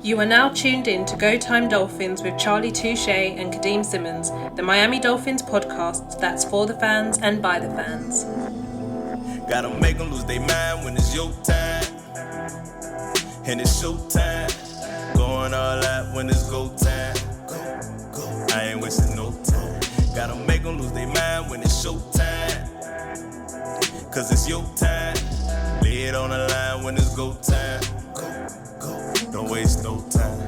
You are now tuned in to Go Time Dolphins with Charlie Touche and Kadeem Simmons, the Miami Dolphins podcast that's for the fans and by the fans. Gotta make them lose their mind when it's your time. And it's show time. Going all out when it's go time. Go. I ain't wasting no time. Gotta make them lose their mind when it's show time. Cause it's your time. Lay it on the line when it's go time. Go. Don't waste no time.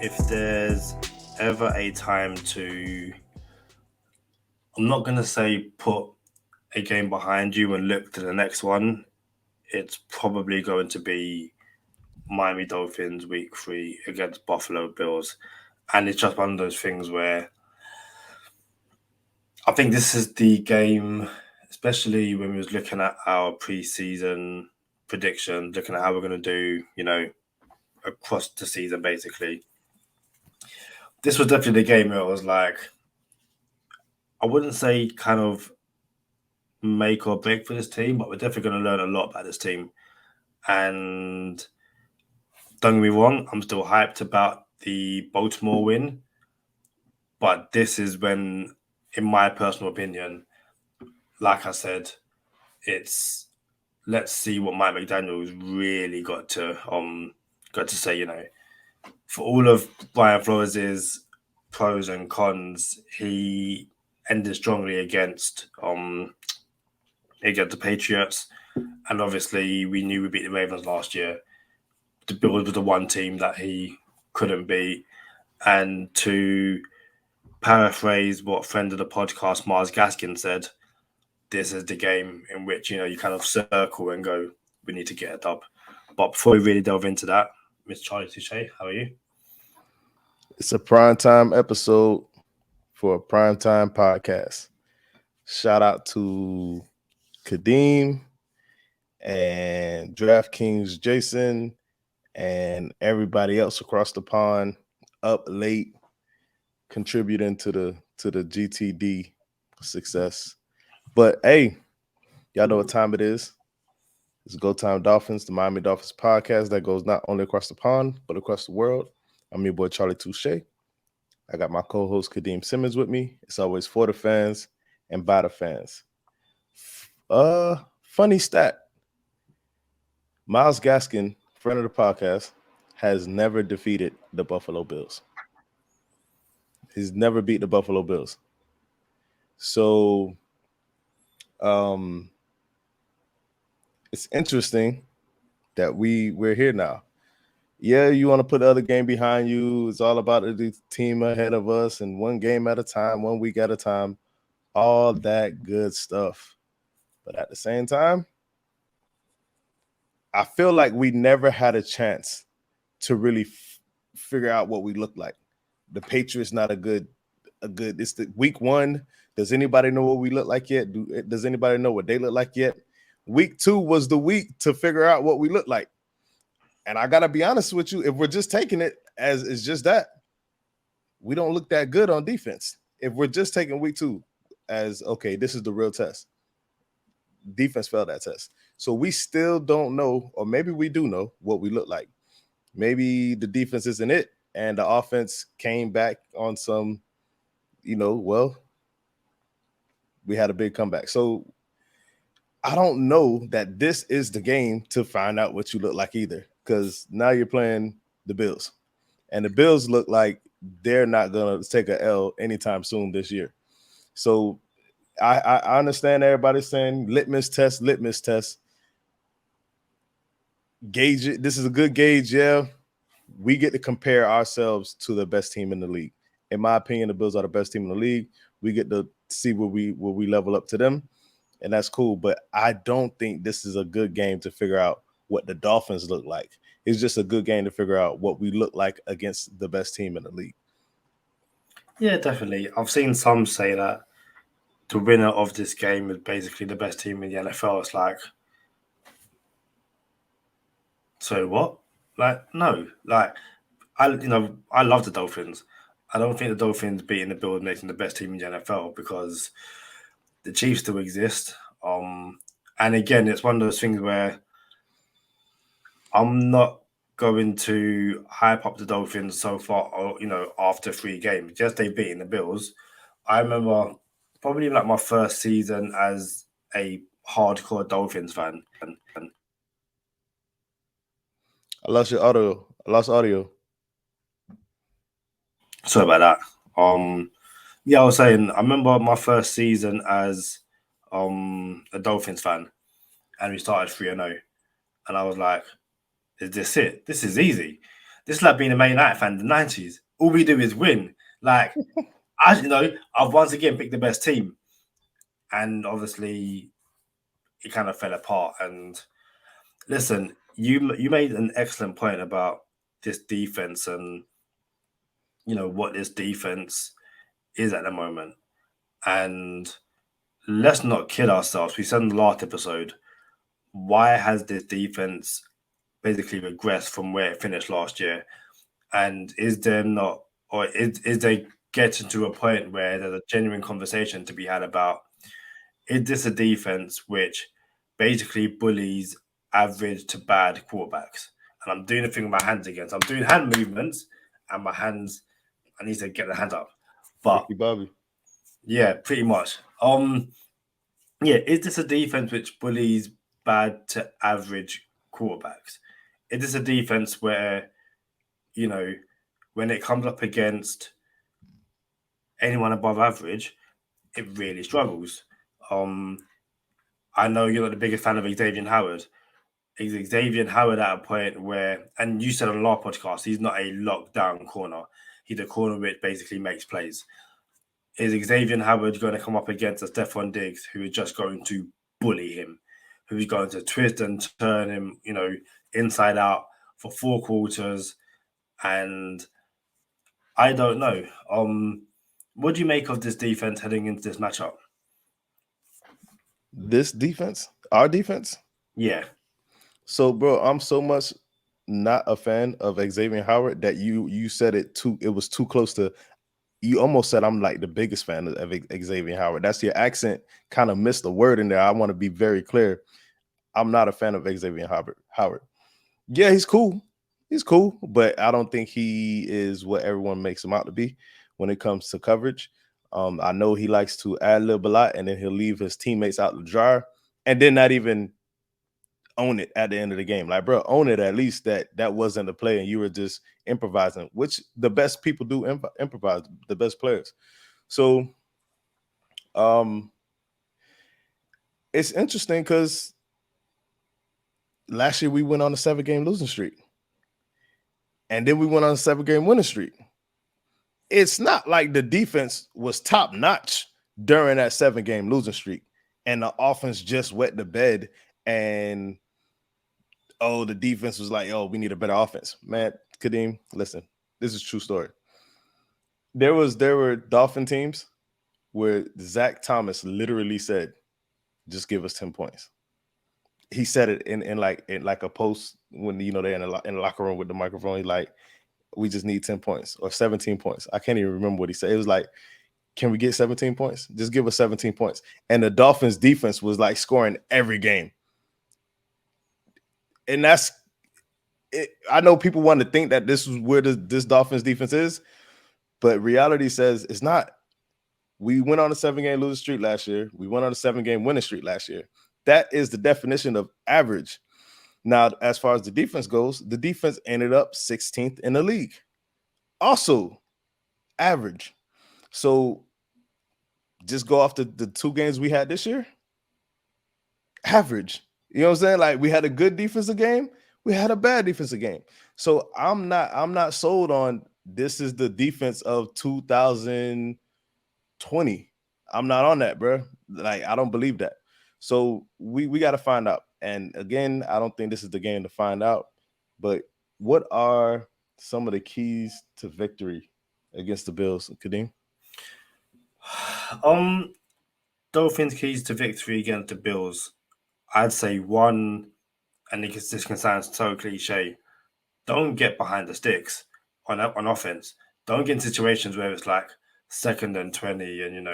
If there's ever a time to, I'm not going to say put a game behind you and look to the next one, it's probably going to be Miami Dolphins week 3 against Buffalo Bills. And it's just one of those things where I think this is the game, especially when we was looking at our preseason predictions, looking at how we're going to do, across the season, basically. This was definitely the game where it was like, I wouldn't say kind of make or break for this team, but we're definitely going to learn a lot about this team. And don't get me wrong, I'm still hyped about the Baltimore win. But this is when, in my personal opinion, like I said, it's let's see what Mike McDaniel's really got to say. For all of Brian Flores' pros and cons, he ended strongly against the Patriots, and obviously we knew we beat the Ravens last year. The Bills was the one team that he couldn't beat, and to paraphrase what friend of the podcast Mars Gaskin said, this is the game in which you kind of circle and go, we need to get a dub. But before we really delve into that, Miss Charlie Touche, how are you? It's a primetime episode for a primetime podcast. Shout out to Kadeem and DraftKings Jason and everybody else across the pond up late contributing to the GTD success. But hey, y'all know what time it is. It's Go Time Dolphins, the Miami Dolphins podcast that goes not only across the pond, but across the world. I'm your boy, Charlie Touche. I got my co-host, Kadeem Simmons, with me. It's always for the fans and by the fans. Funny stat. Myles Gaskin, friend of the podcast, has never defeated the Buffalo Bills. He's never beat the Buffalo Bills. So, it's interesting that we're here now. Yeah, you want to put the other game behind you. It's all about the team ahead of us and one game at a time, 1 week at a time, all that good stuff. But at the same time, I feel like we never had a chance to really figure out what we look like. The Patriots not a good. It's the week 1. Does anybody know what we look like yet? Does anybody know what they look like yet? Week 2 was the week to figure out what we look like. And I got to be honest with you, if we're just taking it as it's just that, we don't look that good on defense. If we're just taking week 2 as, okay, this is the real test, defense failed that test. So we still don't know, or maybe we do know what we look like. Maybe the defense isn't it, and the offense came back on some, we had a big comeback. So I don't know that this is the game to find out what you look like either, because now you're playing the Bills, and the Bills look like they're not going to take a L anytime soon this year. So I understand everybody's saying litmus test. Gauge it. This is a good gauge. Yeah, we get to compare ourselves to the best team in the league. In my opinion, the Bills are the best team in the league. We get to see where we level up to them, and that's cool. But I don't think this is a good game to figure out what the Dolphins look like. It's just a good game to figure out what we look like against the best team in the league. Yeah, definitely. I've seen some say that the winner of this game is basically the best team in the NFL. It's like, so what? Like, no. Like, I love the Dolphins. I don't think the Dolphins beating the Bills making the best team in the NFL because the Chiefs still exist. And again, it's one of those things where I'm not going to hype up the Dolphins so far, or, after 3 games. Just they beating the Bills. I remember probably like my first season as a hardcore Dolphins fan. I lost your audio. I lost audio. Sorry about that. Yeah, I was saying I remember my first season as a Dolphins fan, and we started 3-0, and I was like, "Is this it? This is easy. This is like being a Man United fan in the '90s. All we do is win. Like, I've once again picked the best team, and obviously it kind of fell apart. And listen, you made an excellent point about this defense and what this defense is at the moment. And let's not kid ourselves. We said in the last episode, why has this defense basically regressed from where it finished last year? And is there not, or is they getting to a point where there's a genuine conversation to be had about, is this a defense which basically bullies average to bad quarterbacks? And I'm doing the thing with my hands again. So I'm doing hand movements and my hands, I need to get the hand up. But Ricky Bobby. yeah, pretty much. Yeah, is this a defense which bullies bad to average quarterbacks? Is this a defense where, when it comes up against anyone above average, it really struggles? I know you're not the biggest fan of Xavier Howard. Is Xavier Howard at a point where, and you said on our podcast, he's not a lockdown corner. He's a corner which basically makes plays. Is Xavier Howard going to come up against a Stephon Diggs who is just going to bully him, who is going to twist and turn him, inside out for 4 quarters? And I don't know. What do you make of this defense heading into this matchup? This defense, our defense. Yeah. So, bro, I'm so much not a fan of Xavier Howard that you said it was too close to. You almost said I'm like the biggest fan of Xavier Howard. That's your accent kind of missed a word in there. I want to be very clear. I'm not a fan of Xavier Howard. Yeah, he's cool. He's cool, but I don't think he is what everyone makes him out to be when it comes to coverage. I know he likes to ad-lib a lot, and then he'll leave his teammates out the jar, and then not even own it at the end of the game. Like, bro, own it at least that wasn't a play and you were just improvising, which the best people do improvise, the best players. So it's interesting because last year we went on a 7-game losing streak. And then we went on a 7-game winning streak. It's not like the defense was top notch during that 7-game losing streak and the offense just wet the bed and the defense was like, we need a better offense. Man, Kadeem, listen, this is a true story. There were Dolphin teams where Zach Thomas literally said, just give us 10 points. He said it in like a post when they're in the locker room with the microphone. He's like, we just need 10 points or 17 points. I can't even remember what he said. It was like, can we get 17 points? Just give us 17 points. And the Dolphins defense was like scoring every game. And that's it. I know people want to think that this is where this Dolphins defense is, but reality says it's not. We went on a 7-game losing streak last year. We went on a 7-game winning streak last year. That is the definition of average. Now, as far as the defense goes, the defense ended up 16th in the league. Also, average. So just go off the 2 games we had this year. Average. You know what I'm saying? Like, we had a good defensive game. We had a bad defensive game. So I'm not sold on this is the defense of 2020. I'm not on that, bro. Like, I don't believe that. So we got to find out. And again, I don't think this is the game to find out. But what are some of the keys to victory against the Bills, Kadeem? Dolphins' keys to victory against the Bills. I'd say one, and this can sound so cliche, don't get behind the sticks on offense. Don't get in situations where it's like 2nd and 20 and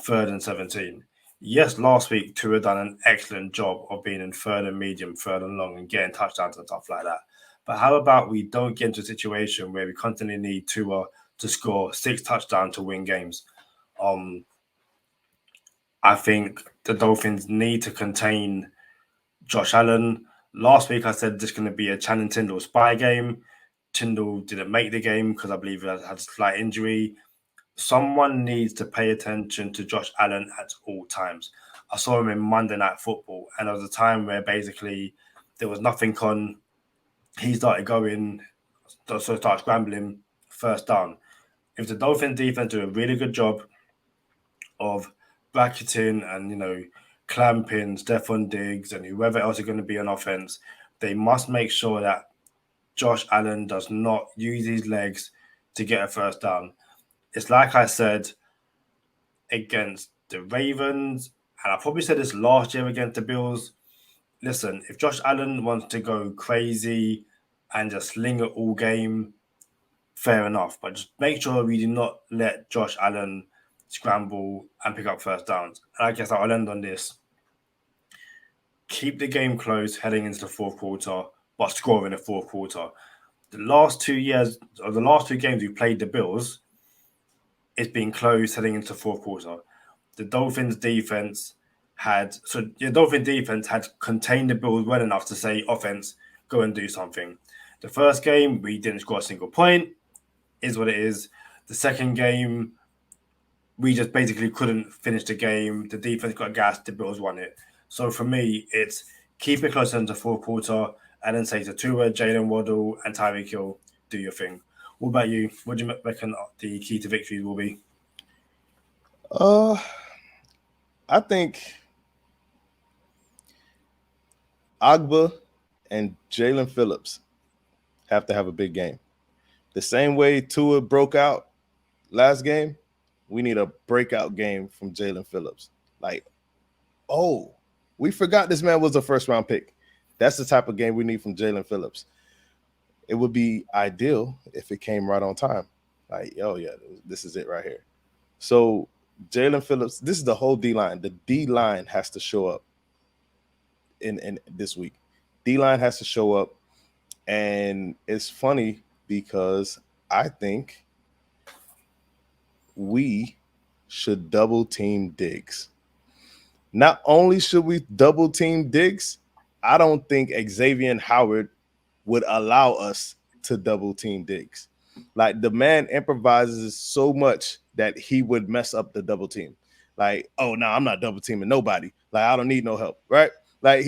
3rd and 17. Yes, last week Tua done an excellent job of being in third and medium, third and long, and getting touchdowns and stuff like that. But how about we don't get into a situation where we constantly need Tua to score 6 touchdowns to win games? Um, I think the Dolphins need to contain Josh Allen. Last week I said this is going to be a Channing Tindall spy game. Tindall didn't make the game because I believe he had a slight injury. Someone needs to pay attention to Josh Allen at all times. I saw him in Monday Night Football, and there was a time where basically there was nothing on. He started going, so started scrambling, first down. If the Dolphins defense do a really good job of bracketing and clamping Stephon Diggs and whoever else is going to be on offense, they must make sure that Josh Allen does not use his legs to get a first down. It's like I said against the Ravens, and I probably said this last year against the Bills. Listen, if Josh Allen wants to go crazy and just sling it all game, fair enough. But just make sure we do not let Josh Allen scramble and pick up first downs. And I guess I'll end on this. Keep the game close heading into the fourth quarter, but score in the fourth quarter. The last 2 years, or the last 2 games we played the Bills, it's been close heading into the fourth quarter. The Dolphins defense had contained the Bills well enough to say, offense, go and do something. The first game, we didn't score a single point, is what it is. The second game, we just basically couldn't finish the game. The defense got gassed, the Bills won it. So for me, it's keep it close into the fourth quarter and then say to Tua, Jalen Waddle, and Tyreek Hill, do your thing. What about you? What do you reckon the key to victory will be? I think Agba and Jalen Phillips have to have a big game. The same way Tua broke out last game, we need a breakout game from Jalen Phillips. Like, oh, we forgot this man was a first-round pick. That's the type of game we need from Jalen Phillips. It would be ideal if it came right on time. Like, oh, yeah, this is it right here. So Jalen Phillips, this is the whole D-line. The D-line has to show up in this week. D-line has to show up. And it's funny because I think we should double team Diggs. Not only should we double team Diggs, I don't think Xavier Howard would allow us to double team Diggs. Like, the man improvises so much that he would mess up the double team. Like, oh no, I'm not double teaming nobody. Like, I don't need no help, right? Like,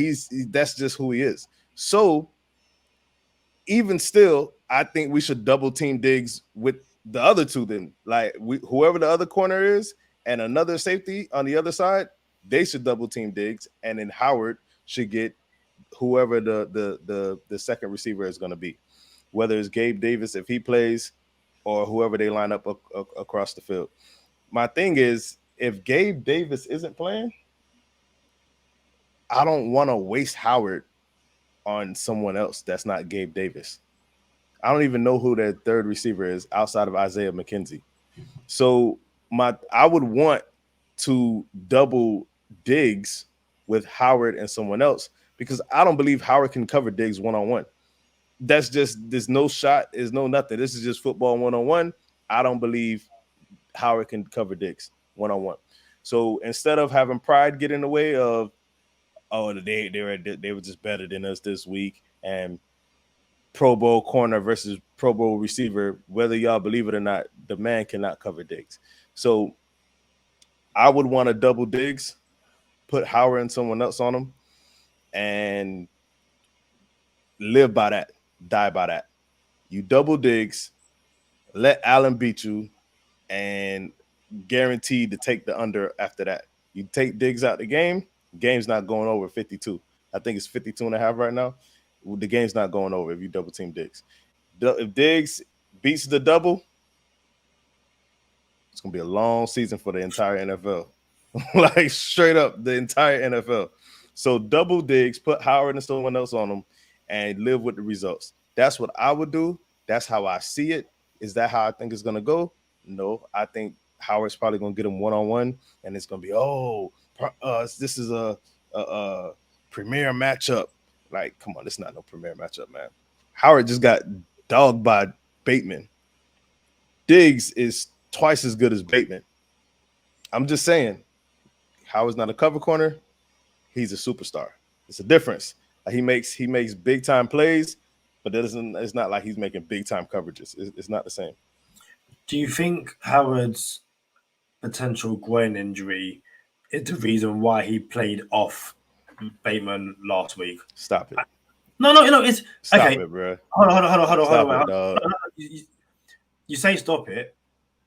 that's just who he is. So even still, I think we should double team Diggs with the other two. Then, like, whoever the other corner is and another safety on the other side, they should double team Diggs, and then Howard should get whoever the second receiver is going to be, whether it's Gabe Davis if he plays, or whoever they line up across the field. My thing is, if Gabe Davis isn't playing, I don't want to waste Howard on someone else that's not Gabe Davis. I don't even know who their third receiver is outside of Isaiah McKenzie. So I would want to double Diggs with Howard and someone else, because I don't believe Howard can cover Diggs one-on-one. That's just, there's no shot, there's no nothing. This is just football one-on-one. I don't believe Howard can cover Diggs one-on-one. So instead of having pride get in the way of, oh, they were just better than us this week, and Pro Bowl corner versus Pro Bowl receiver, whether y'all believe it or not, the man cannot cover Diggs. So I would want to double Diggs, put Howard and someone else on him, and live by that, die by that. You double Diggs, let Allen beat you, and guaranteed to take the under after that. You take Diggs out the game, game's not going over 52. I think it's 52 and a half right now. The game's not going over if you double team Diggs. If Diggs beats the double, it's going to be a long season for the entire NFL. Like, straight up, the entire NFL. So double Diggs, put Howard and someone else on them, and live with the results. That's what I would do. That's how I see it. Is that how I think it's going to go? No, I think Howard's probably going to get him one-on-one, and it's going to be, this is a premier matchup. Like, come on, it's not no premier matchup, man. Howard just got dogged by Bateman. Diggs is twice as good as Bateman. I'm just saying, Howard's not a cover corner. He's a superstar. It's a difference. He makes big time plays, but it's not like he's making big time coverages. It's not the same. Do you think Howard's potential groin injury is the reason why he played off Bateman last week? Stop it. No, it's Stop okay. it, bro. Hold on. Stop it, dog. You say stop it,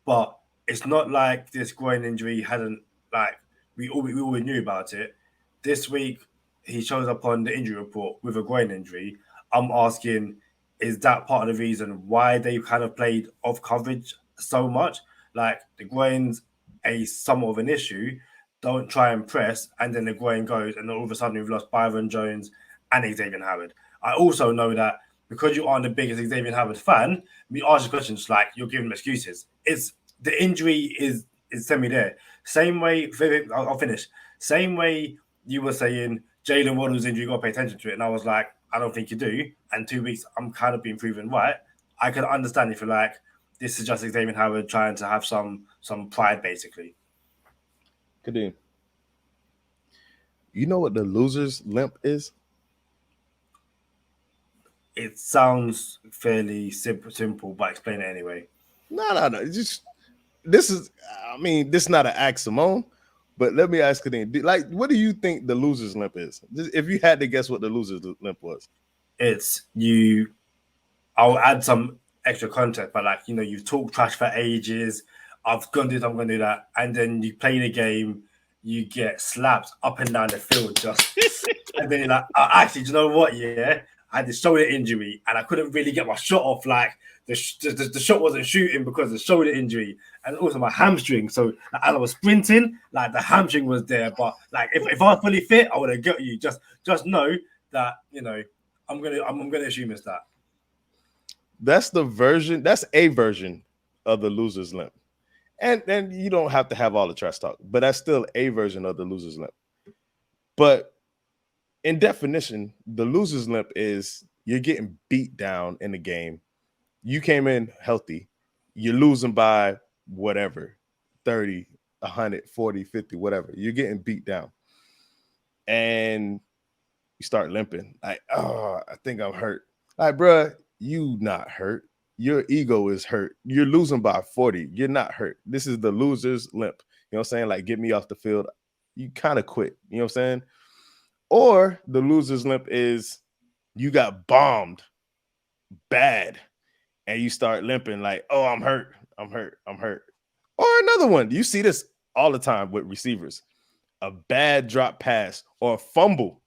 but it's not like this groin injury hadn't, like, we all knew about it. This week he shows up on the injury report with a groin injury. I'm asking, is that part of the reason why they kind of played off coverage so much? Like, the groin's somewhat of an issue. Don't try and press, and then the groin goes, and then all of a sudden we've lost Byron Jones and Xavier Howard. I also know that because you aren't the biggest Xavier Howard fan, we ask questions like you're giving them excuses. It's the injury is semi there. Same way, I'll finish. Same way you were saying Jalen Waddle's injury, you got to pay attention to it. And I was like, I don't think you do. And 2 weeks, I'm kind of being proven right. I can understand if you're like, this is just Xavier Howard trying to have some pride, basically. Kadeem, you know what the loser's limp is? It sounds fairly simple, but explain it anyway. No. This is not an act, Simone. But let me ask Kadeem, like, what do you think the loser's limp is? If you had to guess what the loser's limp was. It's you. I'll add some extra context, but like, you've talked trash for ages. I've gone to do this, I'm going to do that. And then you play the game, you get slapped up and down the field just. And then you're like, actually, do you know what? Yeah, I had this shoulder injury and I couldn't really get my shot off. Like, the shot wasn't shooting because of the shoulder injury. And also my hamstring. So as I was sprinting, like, the hamstring was there. But like, if I was fully fit, I would have got you. Just know that, I'm gonna assume it's that. That's a version of the loser's limp. And you don't have to have all the trash talk, but that's still a version of the loser's limp. But in definition, the loser's limp is you're getting beat down in the game. You came in healthy. You're losing by whatever, 30, 100, 40, 50, whatever. You're getting beat down. And you start limping. Like, I think I'm hurt. Like, bruh, you not hurt. Your ego is hurt. You're losing by 40. You're not hurt. This is the loser's limp. You know what I'm saying? Like, get me off the field. You kind of quit. You know what I'm saying? Or the loser's limp is you got bombed bad and you start limping like, oh, I'm hurt. Or another one. You see this all the time with receivers. A bad drop pass or a fumble.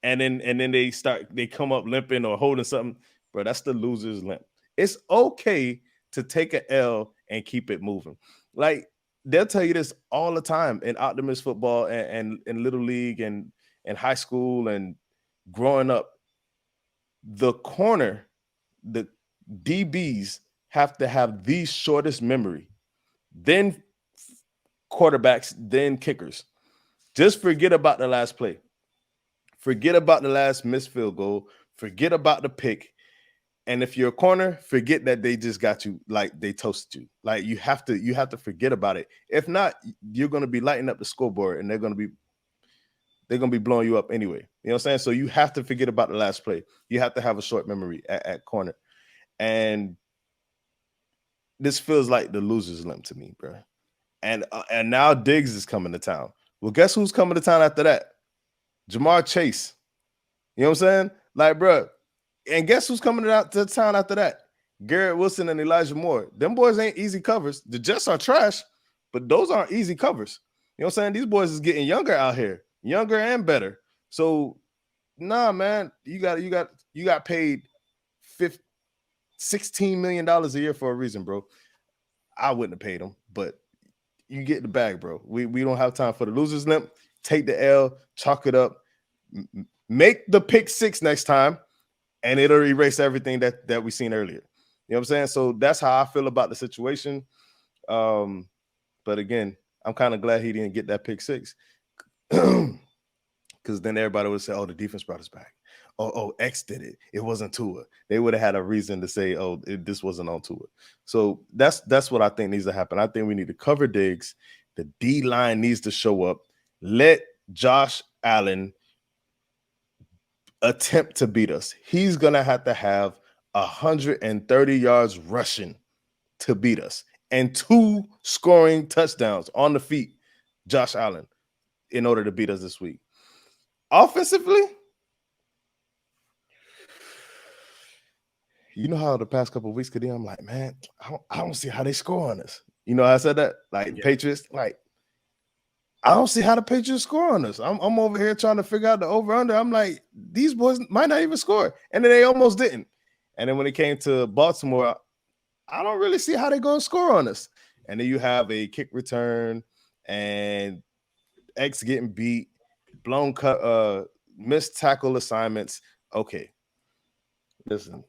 And then they come up limping or holding something. Bro, that's the loser's limp. It's okay to take an L and keep it moving. Like, they'll tell you this all the time in Optimist football and Little League and high school and growing up. The corner, the DBs have to have the shortest memory, then quarterbacks, then kickers. Just forget about the last play. Forget about the last missed field goal. Forget about the pick. And if you're a corner, forget that they just got you, like they toasted you. Like, you have to forget about it. If not, you're going to be lighting up the scoreboard and they're going to be blowing you up anyway. You know what I'm saying? So you have to forget about the last play. You have to have a short memory at corner. And this feels like the loser's limp to me, bro. And now Diggs is coming to town. Well, guess who's coming to town after that? Jamar Chase. You know what I'm saying? Like, bro. And guess who's coming to town after that? Garrett Wilson and Elijah Moore. Them boys ain't easy covers. The Jets are trash, but those aren't easy covers. You know what I'm saying? These boys is getting younger out here. Younger and better. So, nah, man. You got paid $16 million a year for a reason, bro. I wouldn't have paid them, but you get the bag, bro. We don't have time for the loser's limp. Take the L, chalk it up, make the pick six next time, and it'll erase everything that we seen earlier. You know what I'm saying? So that's how I feel about the situation. But again, I'm kind of glad he didn't get that pick six. Because then everybody would say, "Oh, the defense brought us back." Oh, X did it. It wasn't Tua. They would have had a reason to say, "Oh, this wasn't on Tua." So that's what I think needs to happen. I think we need to cover Diggs. The D line needs to show up. Let Josh Allen attempt to beat us. He's gonna have to have 130 yards rushing to beat us and 2 scoring touchdowns on the feet, Josh Allen, in order to beat us this week. Offensively, you know how the past couple of weeks, Kadeem, I'm like, man, I don't see how they score on us. You know, I said that, like, Patriots, like, I don't see how the Patriots score on us. I'm over here trying to figure out the over-under. I'm like, these boys might not even score. And then they almost didn't. And then when it came to Baltimore, I don't really see how they're going to score on us. And then you have a kick return and X getting beat, blown cut, missed tackle assignments. Okay, listen.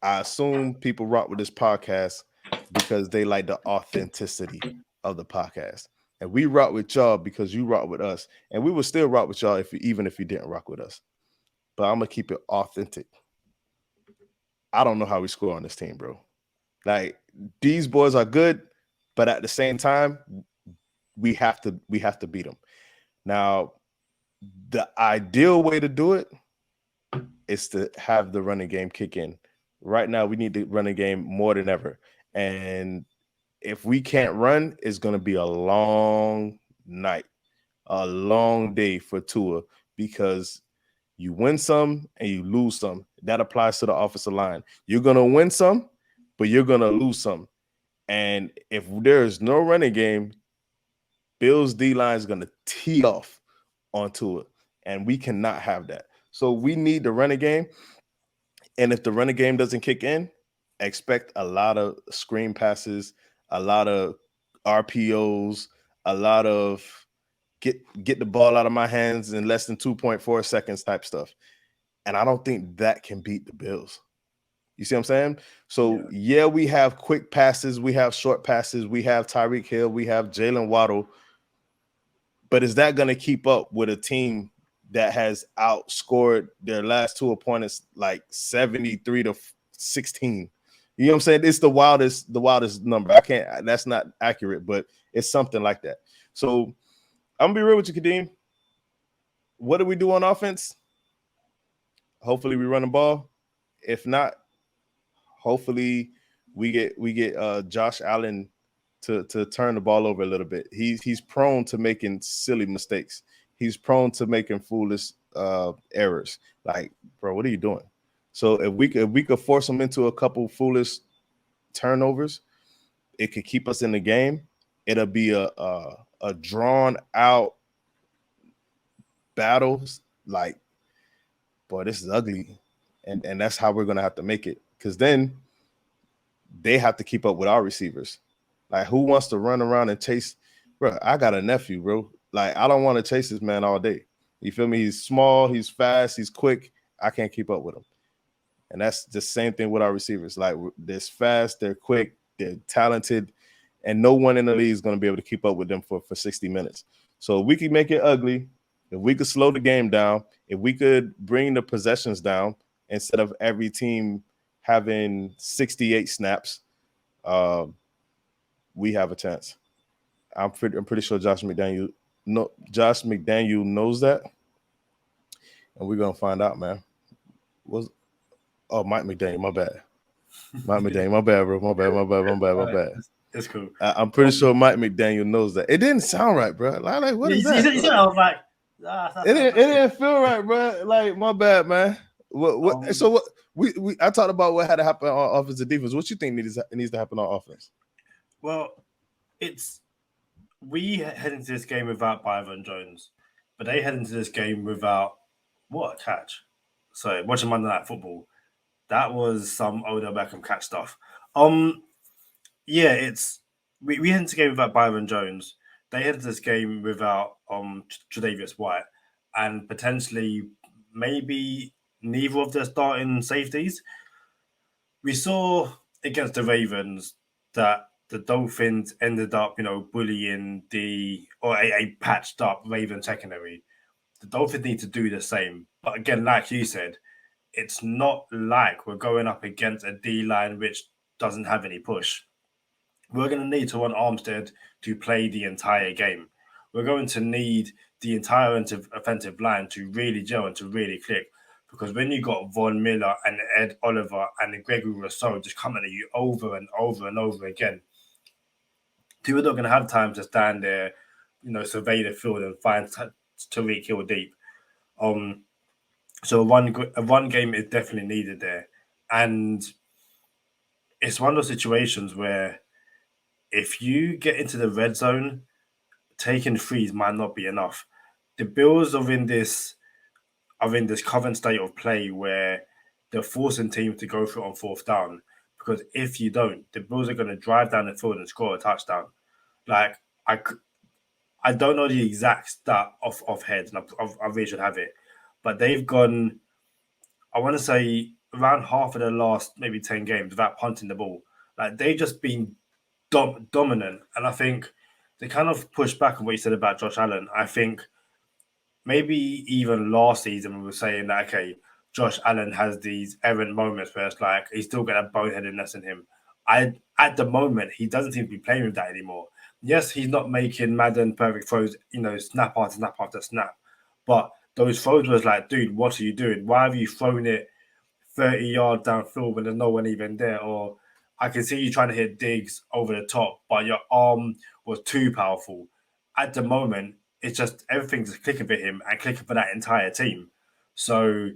I assume people rock with this podcast because they like the authenticity of the podcast. And we rock with y'all because you rock with us. And we will still rock with y'all even if you didn't rock with us. But I'm going to keep it authentic. I don't know how we score on this team, bro. Like, these boys are good, but at the same time, we have to beat them. Now, the ideal way to do it is to have the running game kick in. Right now, we need the running game more than ever. And if we can't run, it's going to be a long night, a long day for Tua, because you win some and you lose some. That applies to the offensive line. You're going to win some, but you're going to lose some. And if there's no running game, Bills D-line is going to tee off on Tua, and we cannot have that. So we need the running game. And if the running game doesn't kick in, expect a lot of screen passes, a lot of RPOs, a lot of get the ball out of my hands in less than 2.4 seconds type stuff. And I don't think that can beat the Bills. You see what I'm saying? So, yeah, we have quick passes. We have short passes. We have Tyreek Hill. We have Jalen Waddle. But is that going to keep up with a team that has outscored their last 2 opponents like 73-16? You know what I'm saying? It's the wildest number. That's not accurate, but it's something like that. So I'm gonna be real with you, Kadeem. What do we do on offense? Hopefully we run the ball. If not, hopefully we get Josh Allen to turn the ball over a little bit. He's prone to making silly mistakes. He's prone to making foolish errors. Like, bro, what are you doing? So if we could force him into a couple foolish turnovers, it could keep us in the game. It'll be a drawn out battles. Like, boy, this is ugly, and that's how we're gonna have to make it. Because then they have to keep up with our receivers. Like, who wants to run around and chase? Bro, I got a nephew, bro. Like, I don't want to chase this man all day. You feel me? He's small, he's fast, he's quick. I can't keep up with him. And that's the same thing with our receivers. Like, they're fast, they're quick, they're talented, and no one in the league is going to be able to keep up with them for 60 minutes. So if we could make it ugly, if we could slow the game down, if we could bring the possessions down instead of every team having 68 snaps, we have a chance. I'm pretty sure Josh McDaniel knows that, and we're gonna find out, man. Mike McDaniel, my bad. Mike McDaniel, my bad, bro. My bad. It's cool. I'm pretty sure Mike McDaniel knows that. It didn't sound right, bro. Like, what is that? I was like, it didn't feel right, bro. Like, my bad, man. I talked about what had to happen on offense and defense. What you think needs to happen on offense? Well, we head into this game without Byron Jones, but they head into this game without what a catch. So watching Monday Night Football, that was some Odell Beckham catch stuff. We head into the game without Byron Jones. They head into this game without Tre'Davious White and potentially maybe neither of their starting safeties. We saw against the Ravens that the Dolphins ended up, bullying a patched up Raven secondary. The Dolphins need to do the same. But again, like you said, it's not like we're going up against a D line which doesn't have any push. We're going to need to want Armstead to play the entire game. We're going to need the entire offensive line to really gel and to really click. Because when you got Von Miller and Ed Oliver and Gregory Rousseau just coming at you over and over and over again, people are not going to have time to stand there, survey the field and find Tariq Hill deep. So a run game is definitely needed there. And it's one of those situations where if you get into the red zone, taking threes might not be enough. The Bills are in this current state of play where they're forcing teams to go for it on fourth down. Because if you don't, the Bills are going to drive down the field and score a touchdown. Like, I don't know the exact stat off head, and I really should have it. But they've gone, I want to say, around half of the last maybe 10 games without punting the ball. Like, they've just been dominant. And I think they kind of pushed back on what you said about Josh Allen. I think maybe even last season we were saying that, okay, Josh Allen has these errant moments where it's like he's still got a boneheadedness in him. At the moment, he doesn't seem to be playing with that anymore. Yes, he's not making Madden perfect throws, snap after snap after snap. But those throws was like, dude, what are you doing? Why have you thrown it 30 yards downfield when there's no one even there? Or I can see you trying to hit digs over the top, but your arm was too powerful. At the moment, it's just everything's just clicking for him and clicking for that entire team. So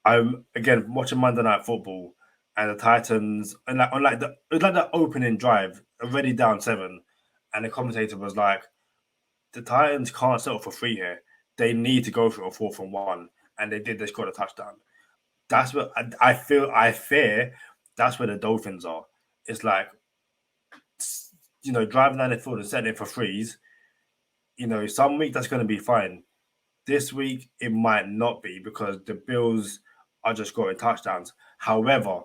I'm again watching Monday Night Football and the Titans, and it was like the opening drive, already down 7, and the commentator was like, the Titans can't settle for 3 here. They need to go for a 4th and 1, and they did. They scored a touchdown. That's what I feel. I fear that's where the Dolphins are. It's like, driving down the field and setting it for 3s. Some week that's going to be fine. This week it might not be because the Bills are just scoring touchdowns. However,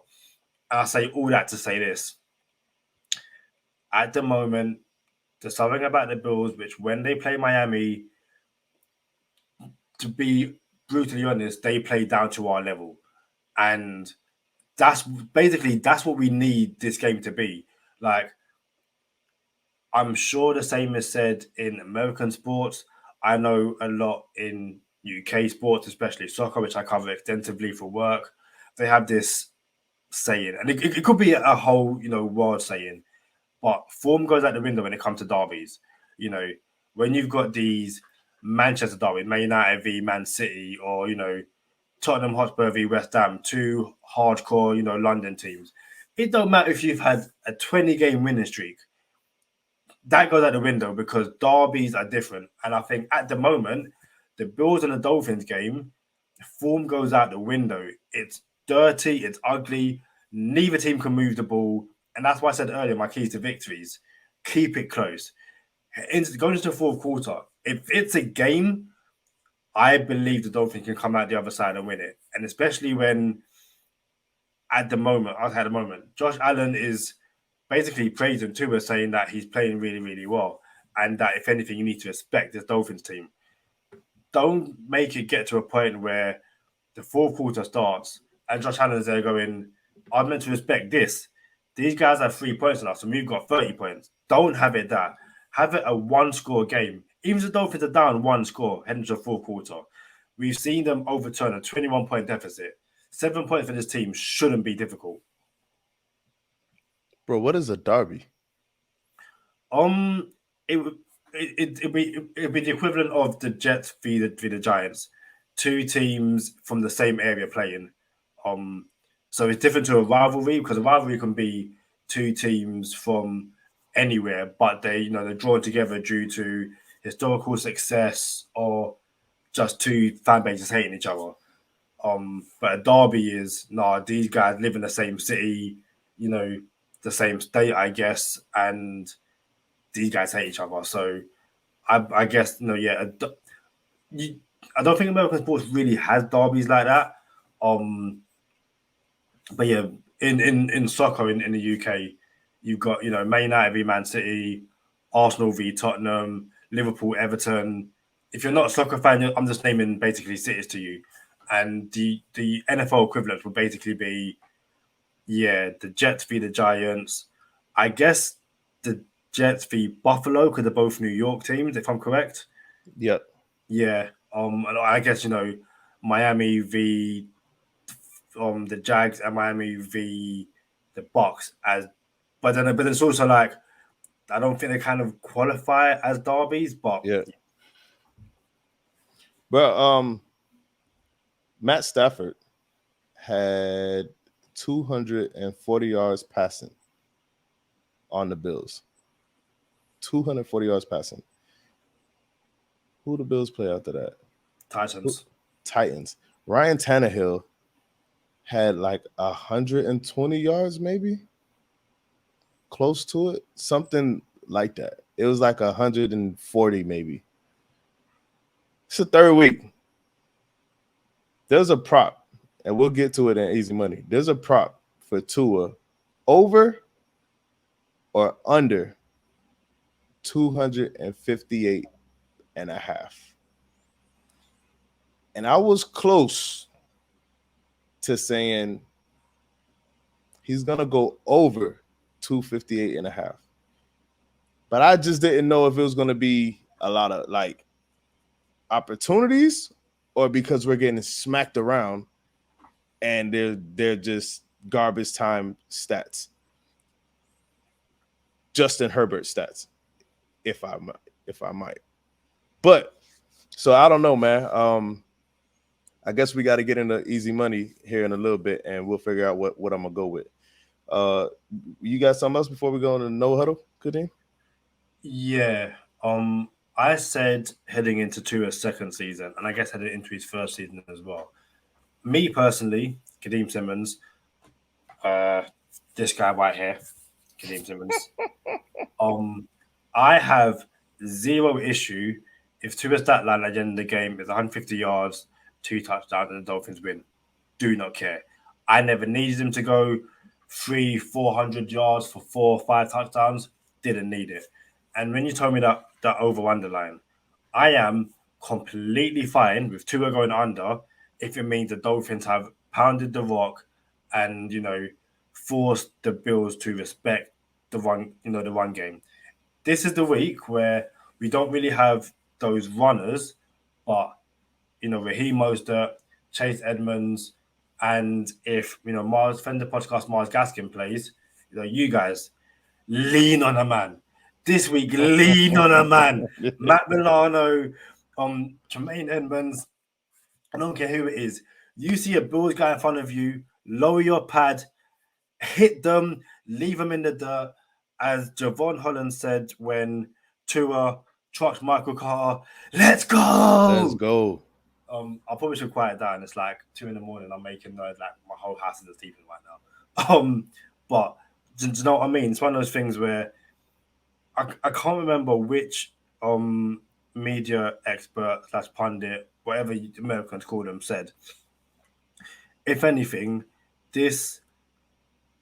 I say all that to say this. At the moment, there's something about the Bills which when they play Miami, to be brutally honest, they play down to our level. And that's what we need this game to be. Like, I'm sure the same is said in American sports. I know a lot in UK sports, especially soccer, which I cover extensively for work. They have this saying, and it could be a whole, world saying, but form goes out the window when it comes to derbies. When you've got these Manchester derbies, Man United v Man City, or, Tottenham Hotspur v West Ham, 2 hardcore, London teams. It don't matter if you've had a 20-game winning streak. That goes out the window because derbies are different. And I think at the moment, the Bills and the Dolphins game, form goes out the window. It's dirty, it's ugly. Neither team can move the ball. And that's why I said earlier, my keys to victories, keep it close. Going into the 4th quarter, if it's a game, I believe the Dolphins can come out the other side and win it. And especially when, at the moment, Josh Allen is basically praising Tua, saying that he's playing really, really well. And that, if anything, you need to respect this Dolphins team. Don't make it get to a point where the 4th quarter starts and Josh Allen's there going, I'm meant to respect this. These guys have 3 points on us and we've got 30 points. Don't have it that. Have it a 1-score game. Even if the Dolphins are down 1 score heading to the 4th quarter, we've seen them overturn a 21-point deficit. 7 points for this team shouldn't be difficult. Bro, what is a derby? It'd be the equivalent of the Jets v the Giants. 2 teams from the same area playing. So it's different to a rivalry because a rivalry can be 2 teams from anywhere, but they're drawn together due to historical success or just 2 fan bases hating each other. But a derby is these guys live in the same city, the same state, I guess, and these guys hate each other. So I guess I don't think American sports really has derbies like that. But yeah, in soccer in the UK, You've got, Man United v Man City, Arsenal v Tottenham, Liverpool, Everton. If you're not a soccer fan, I'm just naming basically cities to you. And the NFL equivalent would basically be, the Jets v the Giants. I guess the Jets v Buffalo, because they're both New York teams, if I'm correct. Yep. Yeah. I guess, Miami v the Jags and Miami v the Bucks but then it's also like I don't think they kind of qualify as derbies, but yeah. But Matt Stafford had 240 yards passing on the Bills. 240 yards passing. Who the Bills play after that? Titans. Ryan Tannehill had like 120 yards, maybe close to it, something like that. It was like 140, maybe. It's the third week. There's a prop, and we'll get to it in easy money. There's a prop for Tua over or under 258 and a half. And I was close to saying he's going to go over 258 and a half. But I just didn't know if it was going to be a lot of like opportunities or because we're getting smacked around and they're just garbage time stats. Justin Herbert stats, if I might. But so I don't know, man. I guess we got to get into easy money here in a little bit, and we'll figure out what I'm gonna go with. You got something else before we go into no huddle, Kadeem? Yeah. I said heading into Tua's second season, and I guess heading into his first season as well. Me personally, Kadeem Simmons, this guy right here, Kadeem Simmons. I have zero issue if Tua's stat line at the end of the game is 150 yards, 2 touchdowns, and the Dolphins win. Do not care. I never needed him to go 300-400 yards for 4 or 5 touchdowns. Didn't need it. And when you told me that over-under line, I am completely fine with Tua going under if it means the Dolphins have pounded the rock and, forced the Bills to respect the run game. This is the week where we don't really have those runners, but, Raheem Mostert, Chase Edmonds, and if, Mars Fender Podcast, Mars Gaskin plays, you guys lean on a man. This week, lean on a man. Matt Milano, Tremaine Edmonds, I don't care who it is. You see a Bills guy in front of you, lower your pad, hit them, leave them in the dirt. As Javon Holland said when Tua trucked Michael Carter, let's go! Let's go. I probably should quiet down. It's like 2 a.m. I'm making noise like my whole house is sleeping right now. But do you know what I mean? It's one of those things where I can't remember which media expert / pundit, whatever Americans call them, said, if anything, this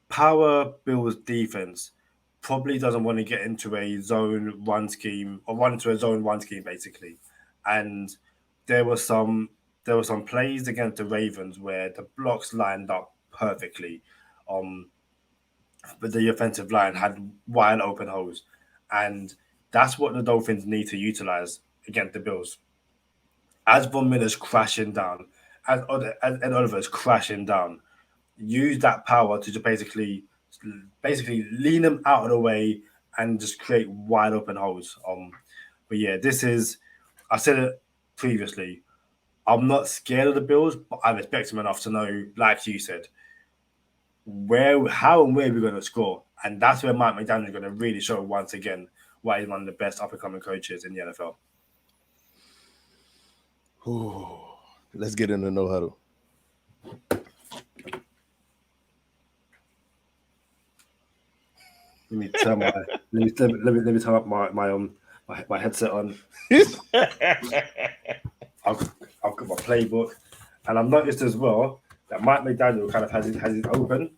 power Bills defense probably doesn't want to get into a zone run scheme or run into a zone run scheme basically. And there were some plays against the Ravens where the blocks lined up perfectly. But the offensive line had wide open holes. And that's what the Dolphins need to utilize against the Bills. As Von Miller's crashing down, as Ed Oliver's crashing down, use that power to just basically lean them out of the way and just create wide open holes. But yeah, I said it previously, I'm not scared of the Bills, but I respect them enough to know, like you said, how and where we're going to score. And that's where Mike McDaniel is going to really show once again why he's one of the best up-and-coming coaches in the NFL. Ooh, let's get into no huddle. Let me turn my headset on. I've got my playbook, and I've noticed as well that Mike McDaniel kind of has it open.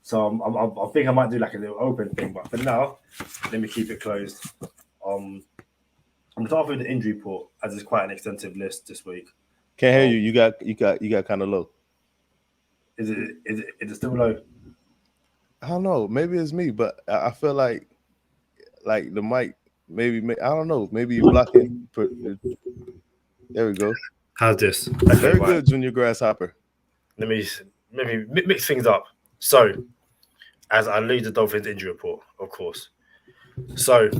So I think I might do like a little open thing, but for now, let me keep it closed. I'm gonna start with the injury report, as it's quite an extensive list this week. Can't hear you. You got kind of low. Is it still low? I don't know. Maybe it's me, but I feel like the mic. Maybe I don't know. Maybe you're blocking. There we go. How's this? Okay, very good, Junior Grasshopper. Let me maybe mix things up. So, as I lead the Dolphins injury report, of course. So,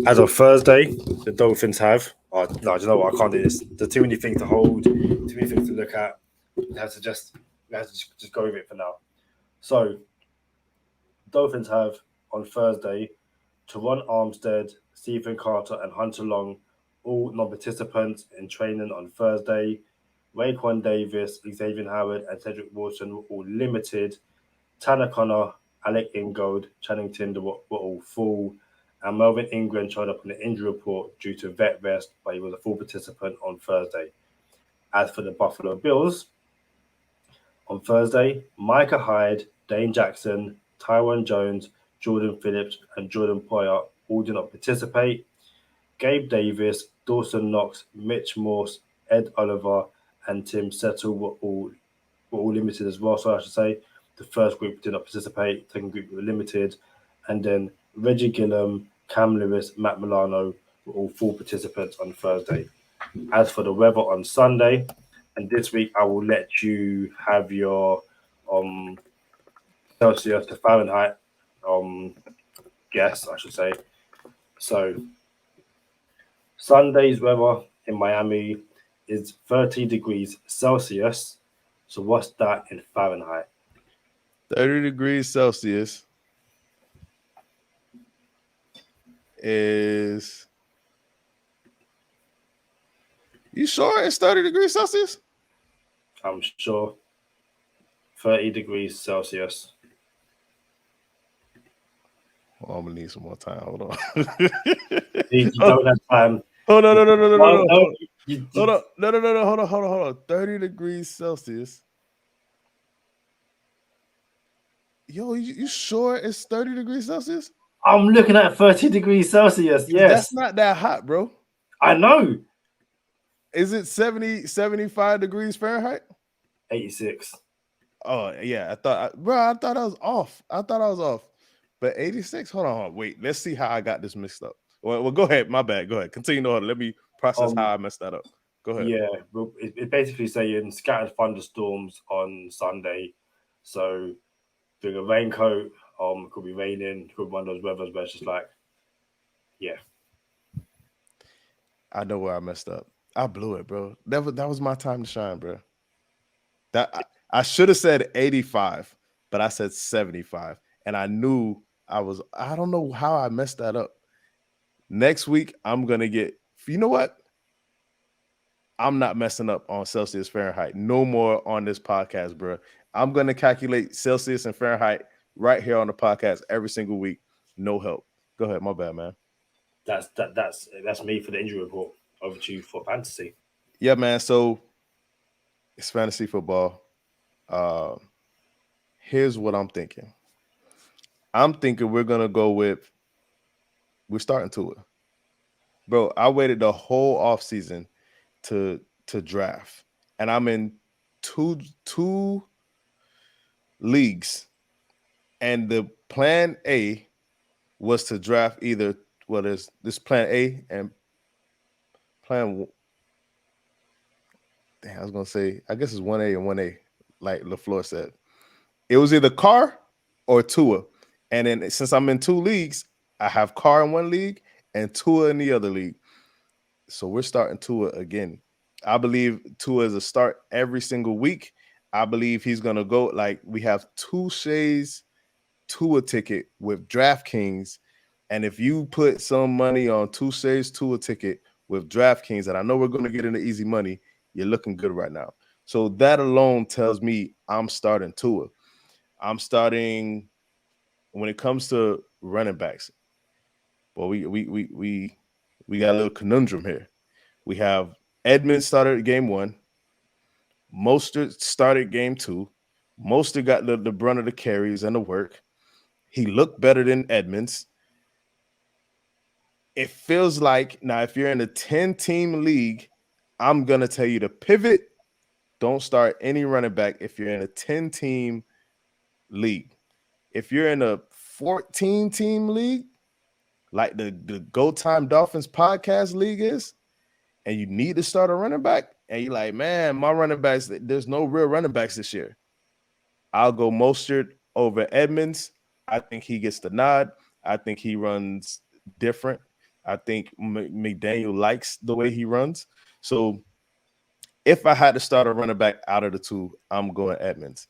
as of Thursday, the Dolphins have. Oh, no, do you know what? I can't do this. There's too many things to hold, too many things to look at. We have to just go with it for now. So, Dolphins have on Thursday, Teron Armstead, Stephen Carter, and Hunter Long, all non-participants in training on Thursday. Raekwon Davis, Xavier Howard, and Cedric Wilson were all limited. Tanner Connor, Alec Ingold, Channing Tinder were all full. And Melvin Ingram showed up on the injury report due to vet rest, but he was a full participant on Thursday. As for the Buffalo Bills, on Thursday, Micah Hyde, Dane Jackson, Tyron Jones, Jordan Phillips, and Jordan Poyer all did not participate. Gabe Davis, Dawson Knox, Mitch Morse, Ed Oliver, and Tim Settle were all limited as well. So I should say the first group did not participate, the second group were limited, and then Reggie Gillum, Cam Lewis, Matt Milano were all full participants on Thursday. As for the weather on Sunday, and this week I will let you have your Celsius to Fahrenheit guess, I should say. So Sunday's weather in Miami is 30 degrees Celsius. So what's that in Fahrenheit? 30 degrees Celsius is... You sure it's 30 degrees Celsius? I'm sure. 30 degrees Celsius. Oh, I'm gonna need some more time. Hold on. You don't have time. Oh no. Hold on. No. Hold on. 30 degrees Celsius. Yo, you sure it's 30 degrees Celsius? I'm looking at 30 degrees Celsius. Yes. That's not that hot, bro. I know. Is it 75 degrees Fahrenheit? 86. Oh, yeah. I thought I was off. But 86? Hold on. Wait. Let's see how I got this mixed up. Well, go ahead. My bad. Go ahead. Continue on. Let me process how I messed that up. Go ahead. Yeah. It's basically saying scattered thunderstorms on Sunday. So doing a raincoat, it could be raining, it could be one of those weathers where it's just like, yeah. I know where I messed up. I blew it, bro. That was my time to shine, bro. I should have said 85, but I said 75. And I knew I don't know how I messed that up. Next week, I'm going to get, you know what? I'm not messing up on Celsius Fahrenheit no more on this podcast, bro. I'm going to calculate Celsius and Fahrenheit right here on the podcast every single week. No help. Go ahead. My bad, man. That's me for the injury report. Over to you for fantasy. Yeah, man. So it's fantasy football. Here's what I'm thinking. I'm thinking we're going to go with, we're starting to it. Bro, I waited the whole offseason to draft. And I'm in two leagues. And the plan A was to draft either this plan A and plan. I was gonna say, I guess it's 1A and 1A, like LaFleur said. It was either Carr or Tua. And then since I'm in two leagues, I have Carr in one league and Tua in the other league. So we're starting Tua again. I believe Tua is a start every single week. I believe he's gonna go, like, we have Touche's Tua ticket with DraftKings. And if you put some money on Touche's Tua ticket with DraftKings, and I know we're going to get into easy money, you're looking good right now. So that alone tells me I'm starting Tua. I'm starting when it comes to running backs. Well, we got a little conundrum here. We have Edmonds started game 1, Mostert started game 2, Mostert got the brunt of the carries and the work. He looked better than Edmonds. It feels like now if you're in a 10-team league, I'm going to tell you to pivot. Don't start any running back if you're in a 10-team league. If you're in a 14-team league, like the Go Time Dolphins podcast league is, and you need to start a running back, and you're like, man, my running backs, there's no real running backs this year. I'll go Mostert over Edmonds. I think he gets the nod. I think he runs different. I think McDaniel likes the way he runs. So if I had to start a running back out of the two, I'm going Edmonds.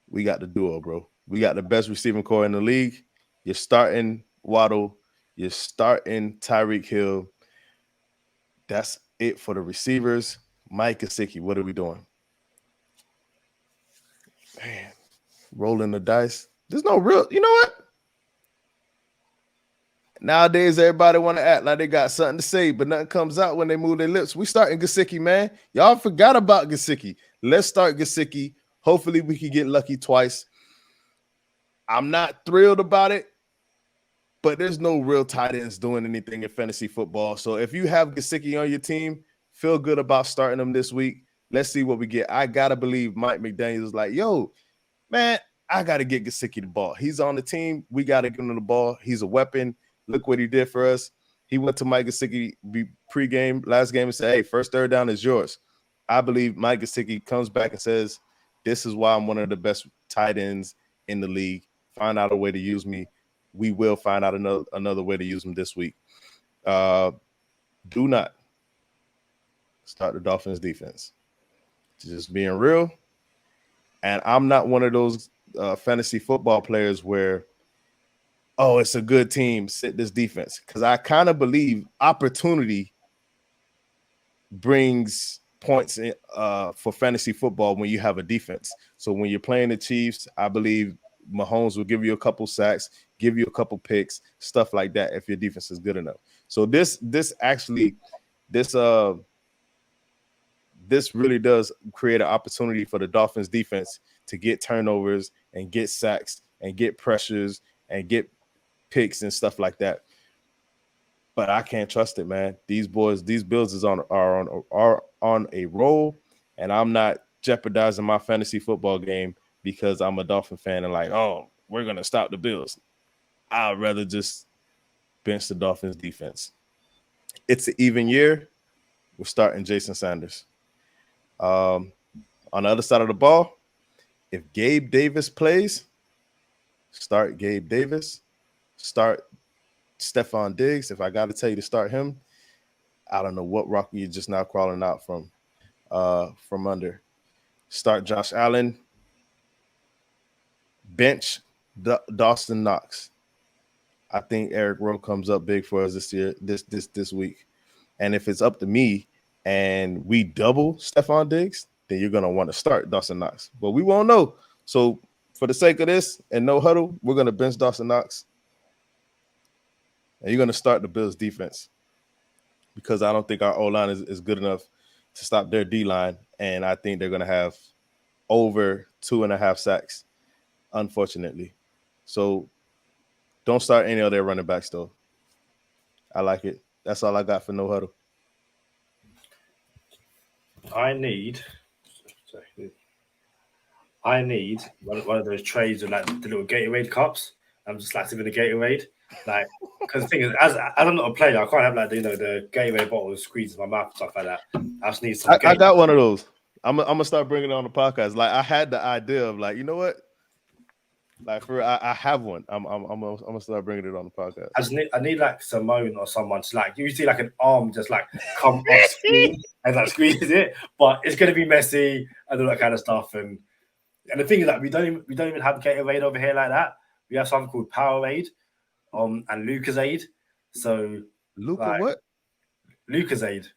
We got the duo, bro. We got the best receiving core in the league. You're starting Waddle. You're starting Tyreek Hill. That's it for the receivers. Mike Gesicki, what are we doing? Man, rolling the dice. There's no real, you know what? Nowadays, everybody want to act like they got something to say, but nothing comes out when they move their lips. We starting Gesicki, man. Y'all forgot about Gesicki. Let's start Gesicki. Hopefully, we can get lucky twice. I'm not thrilled about it, but there's no real tight ends doing anything in fantasy football. So if you have Gesicki on your team, feel good about starting them this week. Let's see what we get. I got to believe Mike McDaniel is like, yo, man, I got to get Gesicki the ball. He's on the team. We got to give him the ball. He's a weapon. Look what he did for us. He went to Mike Gesicki pregame, last game, and said, hey, first third down is yours. I believe Mike Gesicki comes back and says, this is why I'm one of the best tight ends in the league. Find out a way to use me. We will find out another way to use him this week. Do not start the Dolphins defense. Just being real. And I'm not one of those fantasy football players where, oh, it's a good team, sit this defense. Because I kind of believe opportunity brings points for fantasy football when you have a defense. So when you're playing the Chiefs, I believe Mahomes will give you a couple sacks, give you a couple picks, stuff like that if your defense is good enough. So this really does create an opportunity for the Dolphins defense to get turnovers and get sacks and get pressures and get picks and stuff like that. But I can't trust it, man. These Bills are on a roll, and I'm not jeopardizing my fantasy football game because I'm a Dolphin fan and like, oh, we're gonna stop the Bills. I'd rather just bench the Dolphins defense. It's an even year. We're starting Jason Sanders. On the other side of the ball, if Gabe Davis plays, start Gabe Davis. Start Stephon Diggs. If I got to tell you to start him, I don't know what rock you're just now crawling out from under. Start Josh Allen. Bench Dawson Knox. I think Eric Rowe comes up big for us this week. And if it's up to me and we double Stephon Diggs, then you're going to want to start Dawson Knox. But we won't know. So for the sake of this and no huddle, we're going to bench Dawson Knox. And you're going to start the Bills defense because I don't think our O-line is good enough to stop their D-line. And I think they're going to have over 2.5 sacks, unfortunately. So don't start any of their running backs, though. I like it. That's all I got for no huddle. I need one of those trays with like the little Gatorade cups. I'm just like sipping the Gatorade. Like, because the thing is, as I'm not a player, I can't have like the Gatorade bottle squeezed in my mouth and stuff like that. I just need some. I got one of those. I'm gonna start bringing it on the podcast. Like I had the idea of like, you know what? Like I have one. I'm gonna start bringing it on the podcast. I need like Simone or someone to like you see like an arm just like come off screen and like squeeze it, but it's gonna be messy and all that kind of stuff. And the thing is that we don't even have Gatorade over here like that. We have something called Powerade, and Lucozade. So Luca like, what? Lucozade.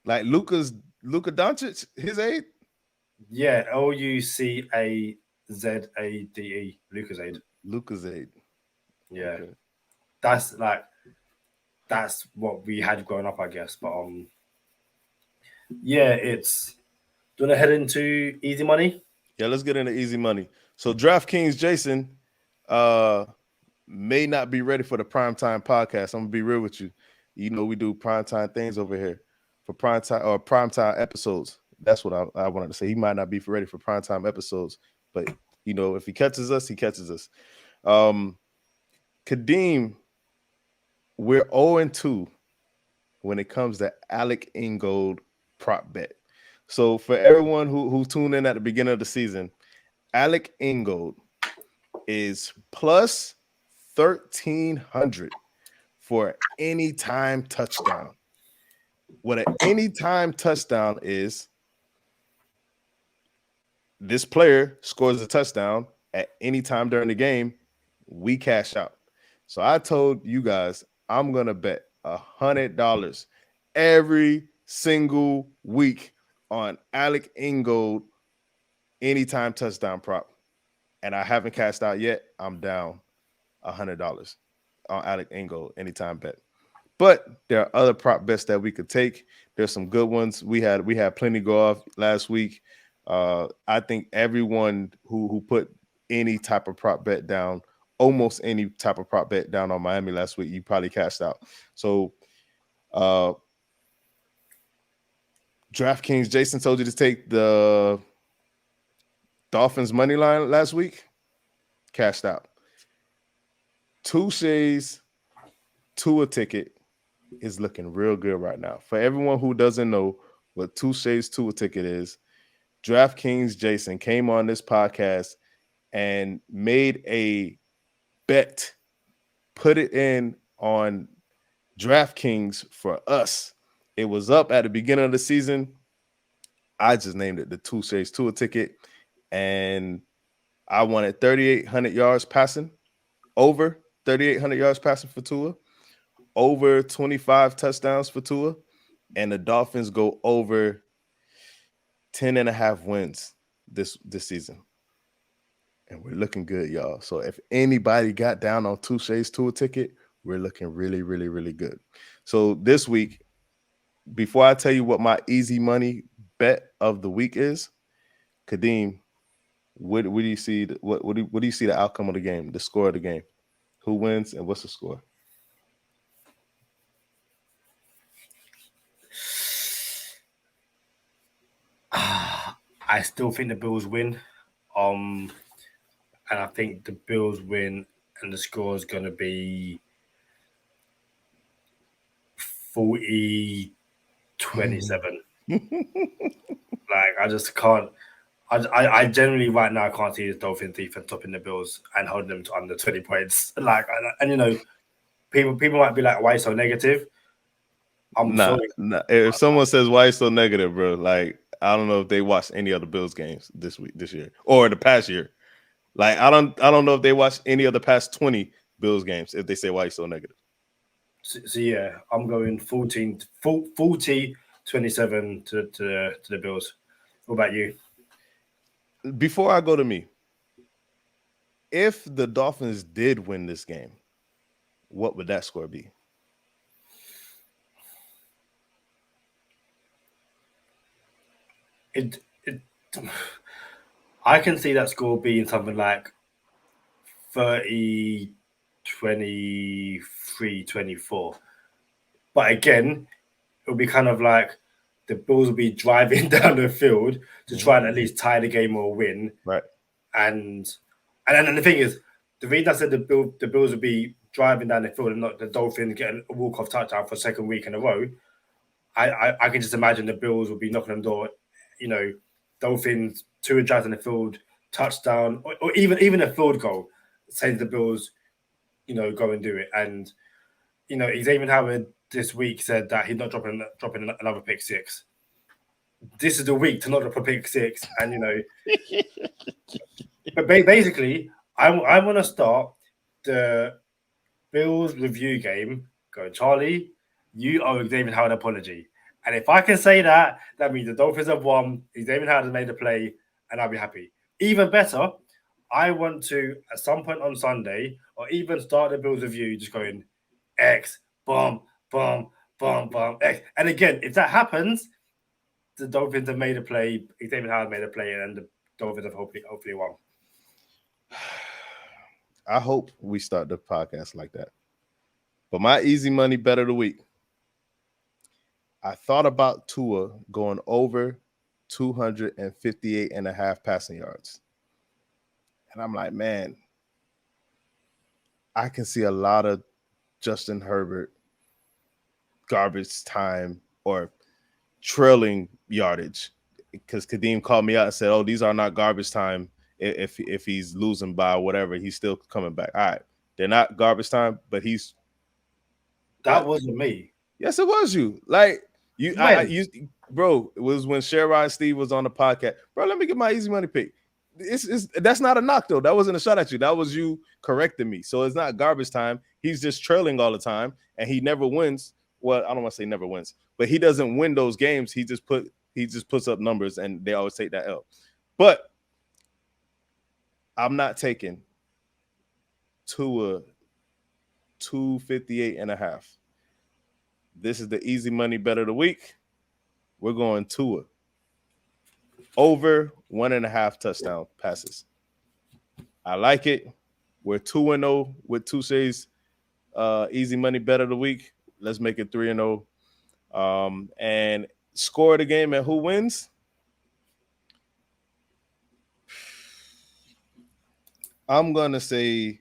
Like Luka Doncic, his aid? Yeah, Lucazade. Lucozade. Lucozade. Yeah. Okay. That's what we had growing up, I guess. But yeah, it's Do you want to head into easy money? Yeah, let's get into easy money. So DraftKings Jason may not be ready for the primetime podcast. I'm gonna be real with you. You know, we do primetime things over here for primetime episodes. That's what I wanted to say. He might not be ready for primetime episodes, but you know, if he catches us, he catches us. Kadeem, we're 0-2 when it comes to Alec Ingold prop bet. So for everyone who tuned in at the beginning of the season, Alec Ingold is plus 1,300 for anytime touchdown. What an anytime touchdown is, this player scores a touchdown at any time during the game, we cash out. So I told you guys I'm gonna bet $100 every single week on Alec Ingold anytime touchdown prop, and I haven't cashed out yet. I'm down $100 on Alec Ingold anytime bet. But there are other prop bets that we could take. There's some good ones. We had plenty go off last week. I think everyone who put any type of prop bet down, almost any type of prop bet down on Miami last week, you probably cashed out. So DraftKings, Jason told you to take the Dolphins money line last week, cashed out. Touche's Tua ticket is looking real good right now. For everyone who doesn't know what Touche's Tua ticket is, DraftKings Jason came on this podcast and made a bet, put it in on DraftKings for us. It was up at the beginning of the season. I just named it the Touche's Tua ticket, and I wanted 3,800 yards passing, over 3,800 yards passing for Tua, over 25 touchdowns for Tua, and the Dolphins go over 10.5 wins this season. And we're looking good, y'all. So if anybody got down on Touche's Tua ticket, we're looking really, really, really good. So this week, before I tell you what my easy money bet of the week is, Kadeem, what do you see? What do you see the outcome of the game, the score of the game? Who wins and what's the score? I still think the Bills win. And I think the Bills win, and the score is going to be 40-27. Like, I just can't. I generally right now can't see the Dolphins defense topping the Bills and holding them to under 20 points. Like, and you know, people might be like, "Why so negative?" I'm sorry. If someone says why it's so negative, bro, like I don't know if they watched any other Bills games this year, or the past year. Like I don't know if they watched any of the past 20 Bills games if they say why it's so negative. So yeah, I'm going 40-27 to the Bills. What about you? Before I go to me, if the Dolphins did win this game, what would that score be? I can see that score being something like 30, 23, 24. But again, it'll be kind of like the Bills will be driving down the field to try and at least tie the game or win. Right. And then the thing is, the reason I said the Bills will be driving down the field and not the Dolphins getting a walk-off touchdown for a second week in a row, I can just imagine the Bills will be knocking on the door, you know, Dolphins, 2 drives in the field, touchdown, or even a field goal, saying the Bills, you know, go and do it. And, you know, Xavier Howard this week said that he's not dropping another pick six. This is the week to not drop a pick six. And, you know, but basically, I want to start the Bills review game going, Charlie, you owe Xavier Howard an apology. And if I can say that, that means the Dolphins have won, Xavier Howard has made a play, and I'll be happy. Even better, I want to, at some point on Sunday, or even start the Bills review, just going X, bomb, bomb, bomb, bomb, X. And again, if that happens, the Dolphins have made a play. David Howard made a play, and the Dolphins have hopefully won. I hope we start the podcast like that. But my easy money bet of the week, I thought about Tua going over 258.5 passing yards. And I'm like, man, I can see a lot of Justin Herbert garbage time or trailing yardage, because Kadeem called me out and said, oh, these are not garbage time. If he's losing by whatever, he's still coming back. All right, they're not garbage time, but he's. That wasn't me. Yes, it was you. Like you, bro. It was when Sherrod Steve was on the podcast. Bro, let me get my easy money pick. That's not a knock though. That wasn't a shot at you. That was you correcting me. So it's not garbage time. He's just trailing all the time, and he never wins. Well, I don't want to say never wins, but he doesn't win those games. He just puts up numbers, and they always take that L. But I'm not taking Tua 258.5. This is the easy money bet of the week. We're going Tua over 1.5 touchdown passes. I like it. We're 2-0 with Touche's easy money bet of the week. Let's make it 3-0. And score of the game and who wins? I'm going to say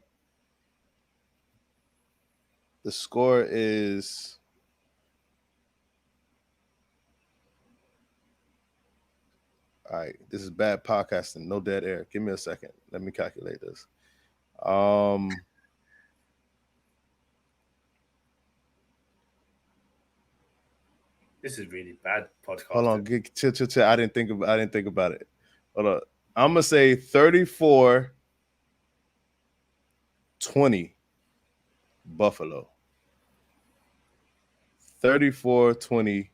the score is all right. This is bad podcasting. No dead air. Give me a second. Let me calculate this. This is really bad podcast. Hold on. Chill. I didn't think about it. Hold on. I'm gonna say 34-20 Buffalo. 34-20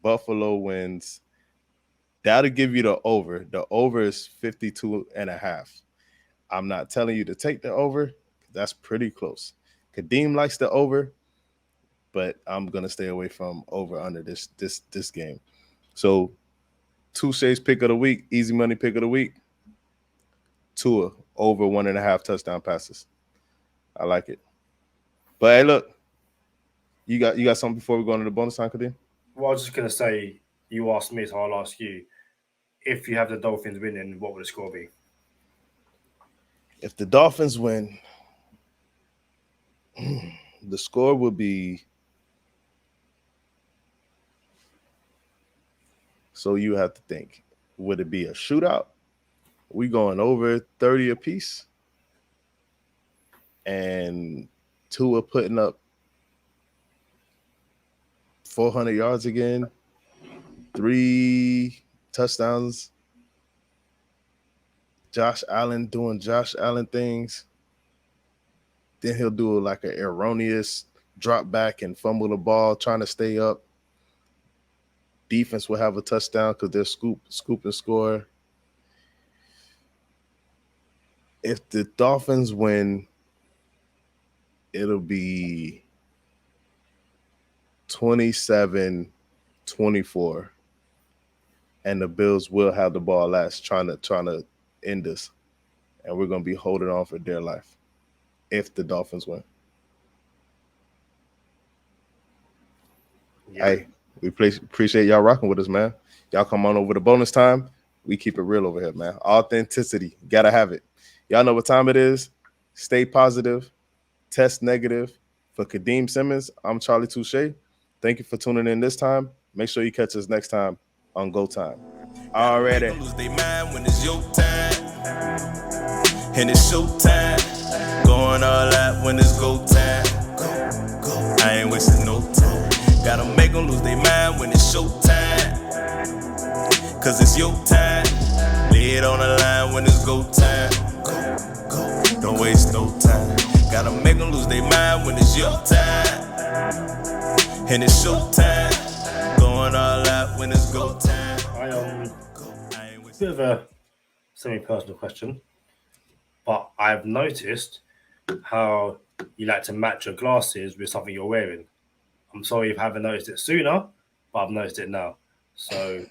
Buffalo wins. That'll give you the over. The over is 52.5. I'm not telling you to take the over. That's pretty close. Kadeem likes the over, but I'm gonna stay away from over under this game. So Touche's pick of the week, easy money pick of the week. Tua over 1.5 touchdown passes. I like it. But hey, look, you got something before we go into the bonus time, Kadeem? Well, I was just gonna say, you asked me, so I'll ask you. If you have the Dolphins winning, what would the score be? If the Dolphins win, the score would be. So you have to think, would it be a shootout? We going over 30 apiece? And Tua putting up 400 yards again, 3 touchdowns. Josh Allen doing Josh Allen things. Then he'll do like an erroneous drop back and fumble the ball, trying to stay up. Defense will have a touchdown because they're scoop and score. If the Dolphins win, it'll be 27-24. And the Bills will have the ball last, trying to end this. And we're going to be holding on for dear life if the Dolphins win. Yeah. Hey, we appreciate y'all rocking with us, man. Y'all come on over to bonus time. We keep it real over here, man. Authenticity. Gotta have it. Y'all know what time it is. Stay positive. Test negative. For Kadeem Simmons, I'm Charlie Touche. Thank you for tuning in this time. Make sure you catch us next time on Go Time. Already. Lose their mind when it's your time. And it's showtime. Going all out when it's go time. I ain't wasting no time. Gotta make them lose their mind when it's showtime. Cause it's your time. Lay it on the line when it's go time. Don't waste no time. Gotta make them lose their mind when it's your time. And it's showtime. Going all out when it's go time. Bit of a semi-personal question, but I've noticed how you like to match your glasses with something you're wearing. I'm sorry if I haven't noticed it sooner, but I've noticed it now. So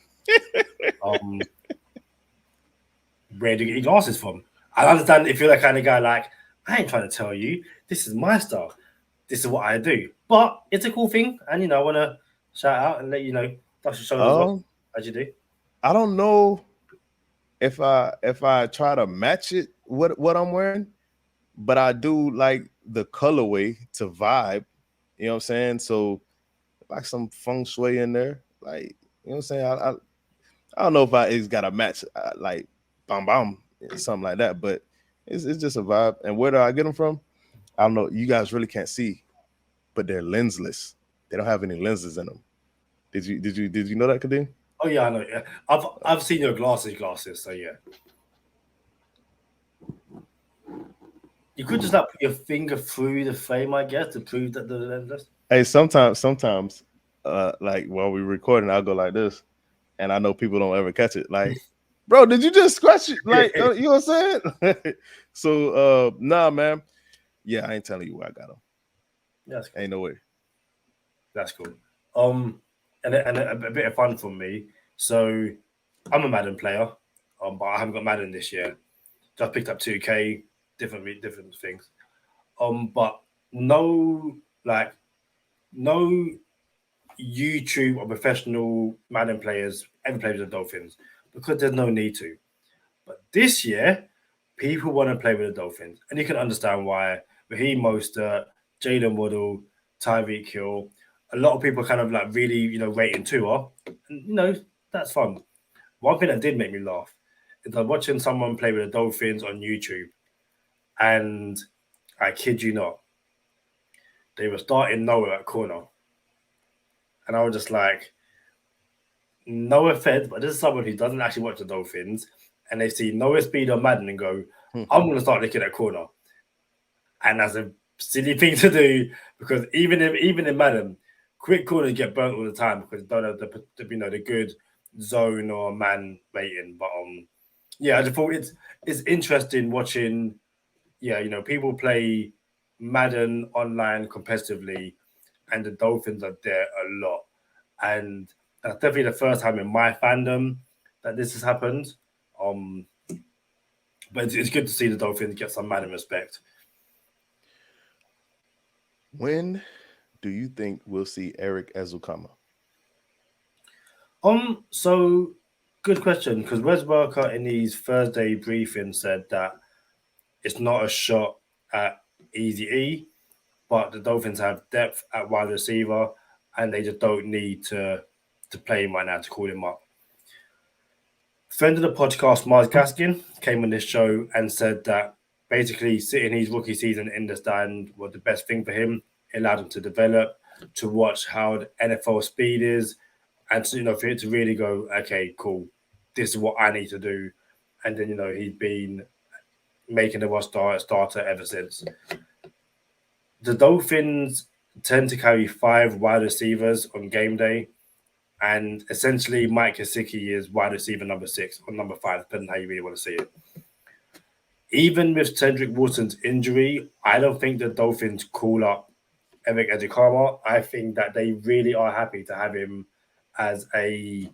Where do you get your glasses from? I understand if you're that kind of guy, like, I ain't trying to tell you, this is my style. This is what I do. But it's a cool thing. And, I want to shout out and let you know, dust your shoulders off, as you do. I don't know if I try to match it what I'm wearing, but I do like the colorway to vibe. You know what I'm saying? So like some feng shui in there, like you know what I'm saying. I don't know if it's got a match like bam something like that, but it's just a vibe. And where do I get them from? I don't know. You guys really can't see, but they're lensless. They don't have any lenses in them. Did you know that, Kadeem? Oh yeah, I know. Yeah, I've seen your glasses. So yeah, you could just like put your finger through the frame, I guess, to prove that the lensless. Hey, sometimes, like while we're recording, I'll go like this, and I know people don't ever catch it. Like, bro, did you just scratch it? Like, you know what I'm saying? So, nah, man. Yeah, I ain't telling you where I got them. That's cool. Ain't no way. That's cool. And a bit of fun from me. So, I'm a Madden player, but I haven't got Madden this year. Just picked up 2K, different things. But no YouTube or professional Madden players ever played with the Dolphins because there's no need to. But this year, people want to play with the Dolphins, and you can understand why. Raheem Mostert, Jalen Waddle, Tyreek Hill, a lot of people kind of like really, rating Tua. And, that's fun. One thing that did make me laugh is I'm watching someone play with the Dolphins on YouTube, and I kid you not, they were starting Noah at corner. And I was just like, no offense, but this is someone who doesn't actually watch the Dolphins, and they see Noah Speed on Madden and go, I'm going to start looking at corner. And that's a silly thing to do because even in Madden, quick corners get burnt all the time because they don't have the good zone or man rating. But I just thought it's interesting watching, people play Madden online competitively, and the Dolphins are there a lot. And that's definitely the first time in my fandom that this has happened. But it's good to see the Dolphins get some Madden respect. When do you think we'll see Eric Ezukama? So good question, because Wes Welker in his Thursday briefing said that it's not a shot at Easy E, but the Dolphins have depth at wide receiver, and they just don't need to play him right now to call him up. Friend of the podcast, Mars Gaskin, came on this show and said that basically sitting his rookie season in the stand was the best thing for him. It allowed him to develop, to watch how the NFL speed is, and to, for it to really go, okay, cool, this is what I need to do. And then, he's been making the roster starter ever since. The Dolphins tend to carry 5 wide receivers on game day, and essentially Mike Gesicki is wide receiver number 6 or number 5, depending on how you really want to see it. Even with Cedric Wilson's injury, I don't think the Dolphins call up Eric Ezukama. I think that they really are happy to have him as a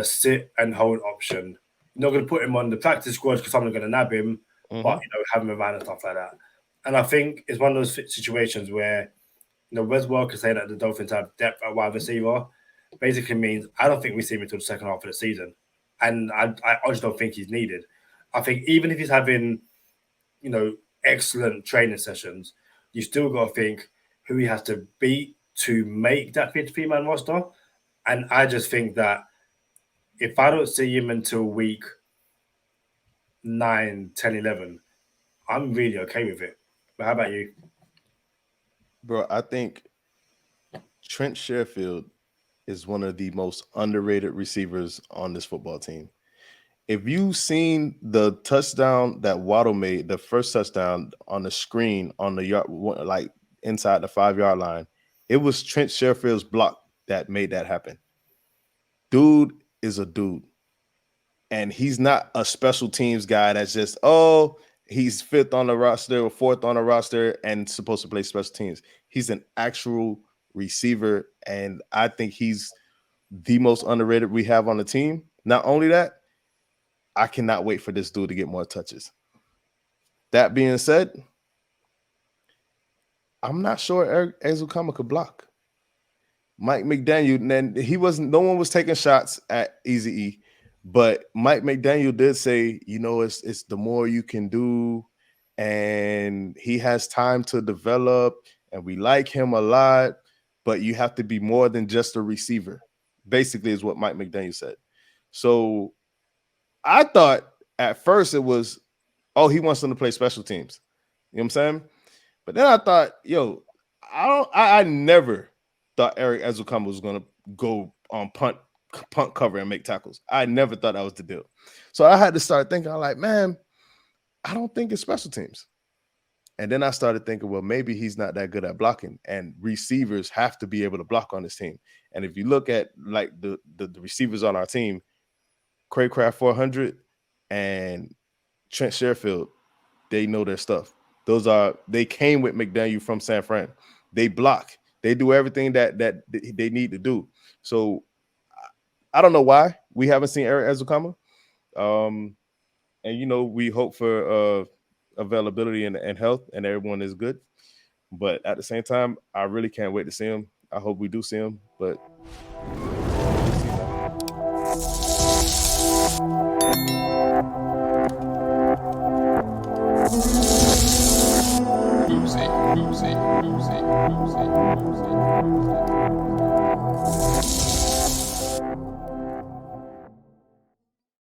sit and hold option. You're not going to put him on the practice squad because someone's going to nab him, but have him around and stuff like that. And I think it's one of those situations where Wes Welker saying that the Dolphins have depth at wide receiver basically means I don't think we see him until the second half of the season, and I just don't think he's needed. I think even if he's having excellent training sessions, you still got to think who he has to beat to make that 53-man roster. And I just think that if I don't see him until week 9, 10, 11, I'm really okay with it. But how about you? Bro, I think Trent Sherfield is one of the most underrated receivers on this football team. If you've seen the touchdown that Waddle made, the first touchdown on the screen on the yard, like inside the 5-yard line, it was Trent Sherfield's block that made that happen. Dude is a dude. And he's not a special teams guy that's just, he's 5th on the roster or 4th on the roster and supposed to play special teams. He's an actual receiver, and I think he's the most underrated we have on the team. Not only that, I cannot wait for this dude to get more touches. That being said, I'm not sure Eric Ezukanma could block. Mike McDaniel, and no one was taking shots at Eazy-E, but Mike McDaniel did say, it's the more you can do, and he has time to develop, and we like him a lot, but you have to be more than just a receiver, basically is what Mike McDaniel said. So I thought at first it was, he wants them to play special teams. You know what I'm saying? But then I thought, I never thought Eric Ezukanma was going to go on punt cover and make tackles. I never thought that was the deal. So I had to start thinking, I'm like, man, I don't think it's special teams. And then I started thinking, well, maybe he's not that good at blocking, and receivers have to be able to block on this team. And if you look at like the receivers on our team, Craycraft 400 and Trent Sherfield, they know their stuff. They came with McDaniel from San Fran. They block. They do everything that they need to do. So I don't know why we haven't seen Eric Ezukanma. And we hope for availability and health, and everyone is good. But at the same time, I really can't wait to see him. I hope we do see him, but Oopsie.